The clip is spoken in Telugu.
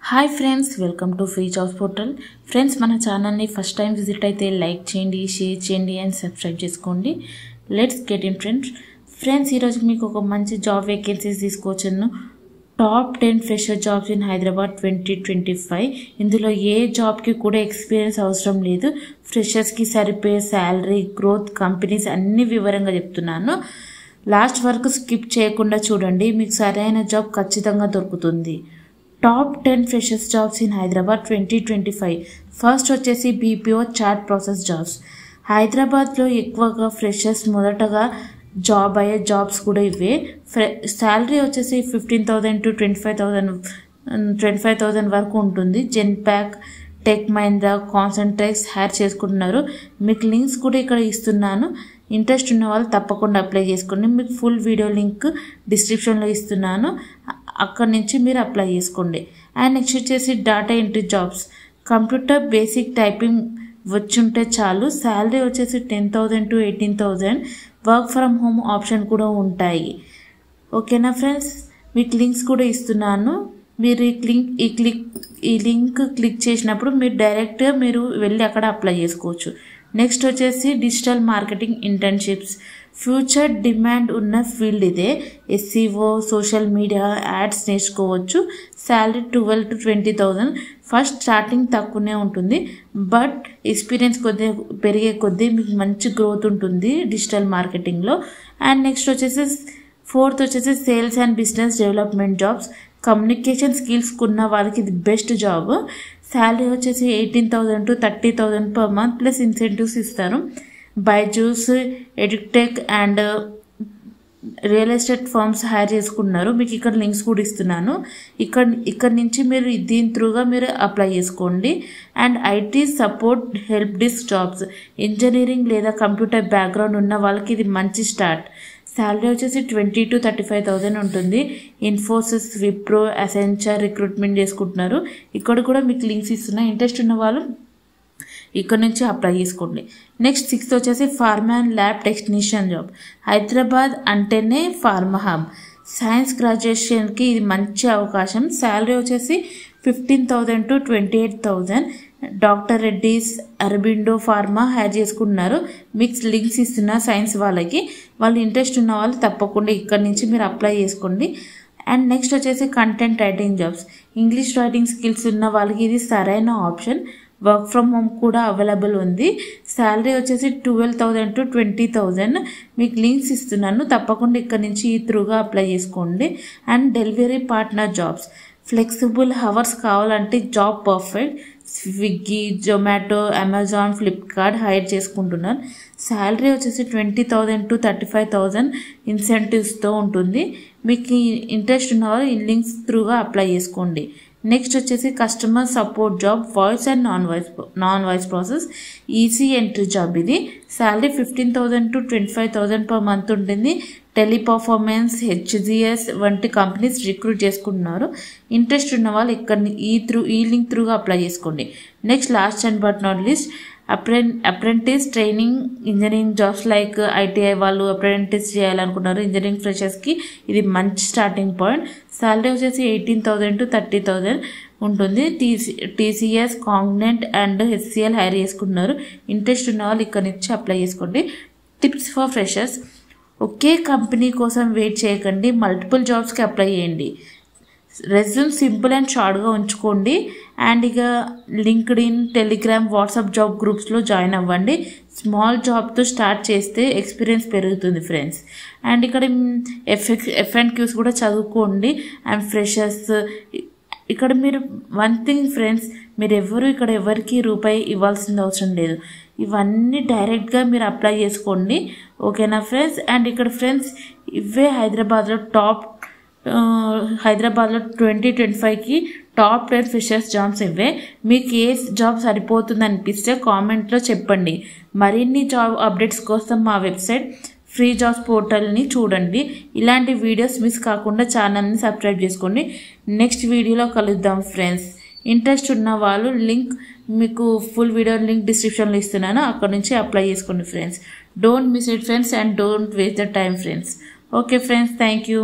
Hi friends, welcome to free jobs portal. Friends, మన ఛానల్ని ఫస్ట్ టైం విజిట్ అయితే లైక్ చేయండి, షేర్ చేయండి అండ్ సబ్స్క్రైబ్ చేసుకోండి. లెట్స్ గెట్ ఇన్ ఫ్రెండ్స్, ఈరోజు మీకు ఒక మంచి జాబ్ వేకెన్సీస్ తీసుకొచ్చాను. Top 10 fresher jobs in Hyderabad 2025. ఇందులో ఏ జాబ్కి కూడా ఎక్స్పీరియన్స్ అవసరం లేదు. ఫ్రెషర్స్కి సరిపోయే శాలరీ, గ్రోత్, కంపెనీస్ అన్ని వివరంగా చెప్తున్నాను. లాస్ట్ వరకు స్కిప్ చేయకుండా చూడండి, మీకు సరైన జాబ్ ఖచ్చితంగా దొరుకుతుంది. Top 10 freshers jobs in Hyderabad 2025. First వచ్చేసి బీపీఓ చాట్ ప్రాసెస్ జాబ్స్. హైదరాబాద్లో ఎక్కువగా ఫ్రెషర్స్ మొదటగా జాబ్ అయ్యే జాబ్స్ కూడా ఇవే. శాలరీ వచ్చేసి 15,000 to 25,000 వరకు ఉంటుంది. జెన్పాక్, టెక్ మహీంద్రా, కాన్సంట్రేక్స్ హైర్ చేసుకుంటున్నారు. మీకు లింక్స్ కూడా ఇక్కడ ఇస్తున్నాను. ఇంట్రెస్ట్ ఉన్న వాళ్ళు తప్పకుండా అప్లై చేసుకోండి. మీకు ఫుల్ వీడియో లింక్ డిస్క్రిప్షన్లో ఇస్తున్నాను, అక్కడ నుంచి మీరు అప్లై చేసుకోండి. అండ్ నెక్స్ట్ వచ్చేసి data entry jobs. Computer basic typing వచ్చుంటే చాలు. శాలరీ వచ్చేసి 10,000 to 18,000. Work from home option కూడా ఉంటాయి. ఓకేనా ఫ్రెండ్స్, మీకు లింక్స్ కూడా ఇస్తున్నాను. మీరు ఈ లింక్ క్లిక్ చేసినప్పుడు మీరు డైరెక్ట్గా వెళ్ళి అక్కడ అప్లై చేసుకోవచ్చు. నెక్స్ట్ వచ్చేసి digital marketing internships. Future demand ఉన్న ఫీల్డ్ ఇదే. ఎస్సీఓ, సోషల్ మీడియా, యాడ్స్ నేర్చుకోవచ్చు. Salary 12,000 to 20,000. ఫస్ట్ స్టార్టింగ్ తక్కువనే ఉంటుంది, బట్ ఎక్స్పీరియన్స్ పెరిగే కొద్దీ మీకు మంచి గ్రోత్ ఉంటుంది డిజిటల్ మార్కెటింగ్లో. అండ్ నెక్స్ట్ వచ్చేసి ఫోర్త్ వచ్చేసి sales and business development jobs. Communication skills ఉన్న వాళ్ళకి ఇది బెస్ట్ జాబ్. శాలరీ వచ్చేసి 18,000 to 30,000 per month plus incentives ఇస్తారు. Byju's, edtech and real estate firms hire చేసుకున్నారు. మీకు ఇక్కడ లింక్స్ కూడా ఇస్తున్నాను. ఇక్కడ నుంచి మీరు దీని త్రూగా మీరు అప్లై చేసుకోండి. And IT support help desk jobs. Engineering లేదా కంప్యూటర్ బ్యాక్గ్రౌండ్ ఉన్న వాళ్ళకి ఇది మంచి స్టార్ట్. శాలరీ వచ్చేసి 20,000 to 35,000 ఉంటుంది. ఇన్ఫోసిస్, విప్రో, అసెంచర్ రిక్రూట్మెంట్ చేసుకుంటున్నారు. ఇక్కడ కూడా మీకు లింక్స్ ఇస్తున్నా. ఇంట్రెస్ట్ ఉన్న వాళ్ళు ఇక్కడ నుంచి అప్లై చేసుకోండి. నెక్స్ట్ 6th వచ్చేసి pharma and lab technician job. Hyderabad అంటేనే ఫార్మా హబ్. సైన్స్ గ్రాడ్యుయేషన్కి ఇది మంచి అవకాశం. శాలరీ వచ్చేసి 15,000 to 28,000. Doctor Reddy's, Aurobindo pharma hire చేసుకుంటున్నారు. మీకు లింక్స్ ఇస్తున్న సైన్స్ వాళ్ళకి. వాళ్ళు ఇంట్రెస్ట్ ఉన్న వాళ్ళు తప్పకుండా ఇక్కడ నుంచి మీరు అప్లై చేసుకోండి. అండ్ నెక్స్ట్ వచ్చేసి content writing jobs. English writing skills ఉన్న వాళ్ళకి ఇది సరైన ఆప్షన్. వర్క్ ఫ్రమ్ హోమ్ కూడా అవైలబుల్ ఉంది. శాలరీ వచ్చేసి 12,000 to 20,000. మీకు లింక్స్ ఇస్తున్నాను, తప్పకుండా ఇక్కడ నుంచి ఈ త్రూగా అప్లై చేసుకోండి. And delivery partner jobs. Flexible hours కావాలంటే job perfect. Swiggy, Zomato, Amazon, Flipkart hire చేసుకుంటున్నారు. శాలరీ వచ్చేసి 20,000 to 35,000 ఇన్సెంటివ్స్తో ఉంటుంది. మీకు ఇంట్రెస్ట్ ఉన్న వాళ్ళు ఈ లింక్స్ త్రూగా అప్లై చేసుకోండి. నెక్స్ట్ వచ్చేసి customer support job. Voice and non voice process. Easy entry job ఇది. శాలరీ 15,000 to 25,000 per month ఉంటుంది. టెలిపర్ఫార్మెన్స్, హెచ్జిఎస్ వంటి కంపెనీస్ రిక్రూట్ చేసుకుంటున్నారు. ఇంట్రెస్ట్ ఉన్న వాళ్ళు ఇక్కడ ఈ లింక్ త్రూగా అప్లై చేసుకోండి. Next last and but not least apprentice training engineering jobs. Like ITI వాళ్ళు అప్రెంటిస్ చేయాలనుకున్నారు. ఇంజనీరింగ్ ఫ్రెషర్స్కి ఇది మంచి స్టార్టింగ్ పాయింట్. శాలరీ వచ్చేసి 18,000 to 30,000 ఉంటుంది. TCS, Cognizant and HCL hire చేసుకుంటున్నారు. ఇంట్రెస్ట్ ఉన్న వాళ్ళు ఇక్కడ నుంచి అప్లై చేసుకోండి. Tips for freshers. ఒకే కంపెనీ కోసం వెయిట్ చేయకండి, మల్టిపుల్ జాబ్స్కి అప్లై చేయండి. రెజ్యూమ్ సింపుల్ అండ్ షార్ట్గా ఉంచుకోండి. అండ్ ఇక లింక్డ్ఇన్, టెలిగ్రామ్, వాట్సాప్ జాబ్ గ్రూప్స్లో జాయిన్ అవ్వండి. స్మాల్ జాబ్తో స్టార్ట్ చేస్తే ఎక్స్పీరియన్స్ పెరుగుతుంది ఫ్రెండ్స్. అండ్ ఇక్కడ FNQs కూడా చదువుకోండి. అండ్ ఫ్రెషర్స్ ఇక్కడ మీరు వన్ థింగ్ ఫ్రెండ్స్, మీరు ఇక్కడ ఎవరికి రూపాయి ఇవ్వాల్సిన అవసరం లేదు. ఇవన్నీ డైరెక్ట్గా మీరు అప్లై చేసుకోండి. ఓకేనా ఫ్రెండ్స్. అండ్ ఇక్కడ ఫ్రెండ్స్ ఇవే హైదరాబాద్లో 2025కి టాప్ 10 ఫ్రెషర్స్ జాబ్స్ ఇవే. మీకు ఏ జాబ్ సరిపోతుంది అనిపిస్తే కామెంట్లో చెప్పండి. మరిన్ని జాబ్ అప్డేట్స్ కోసం మా వెబ్సైట్ ఫ్రీ జాబ్స్ పోర్టల్ని చూడండి. ఇలాంటి వీడియోస్ మిస్ కాకుండా ఛానల్ని సబ్స్క్రైబ్ చేసుకోండి. నెక్స్ట్ వీడియోలో కలుద్దాం ఫ్రెండ్స్. ఇంట్రెస్ట్ ఉన్న వాళ్ళు మీకు ఫుల్ వీడియో లింక్ డిస్క్రిప్షన్లో ఇస్తున్నాను, అక్కడ నుంచి అప్లై చేసుకోండి friends. Don't miss it friends and don't waste the time friends. Okay friends, thank you.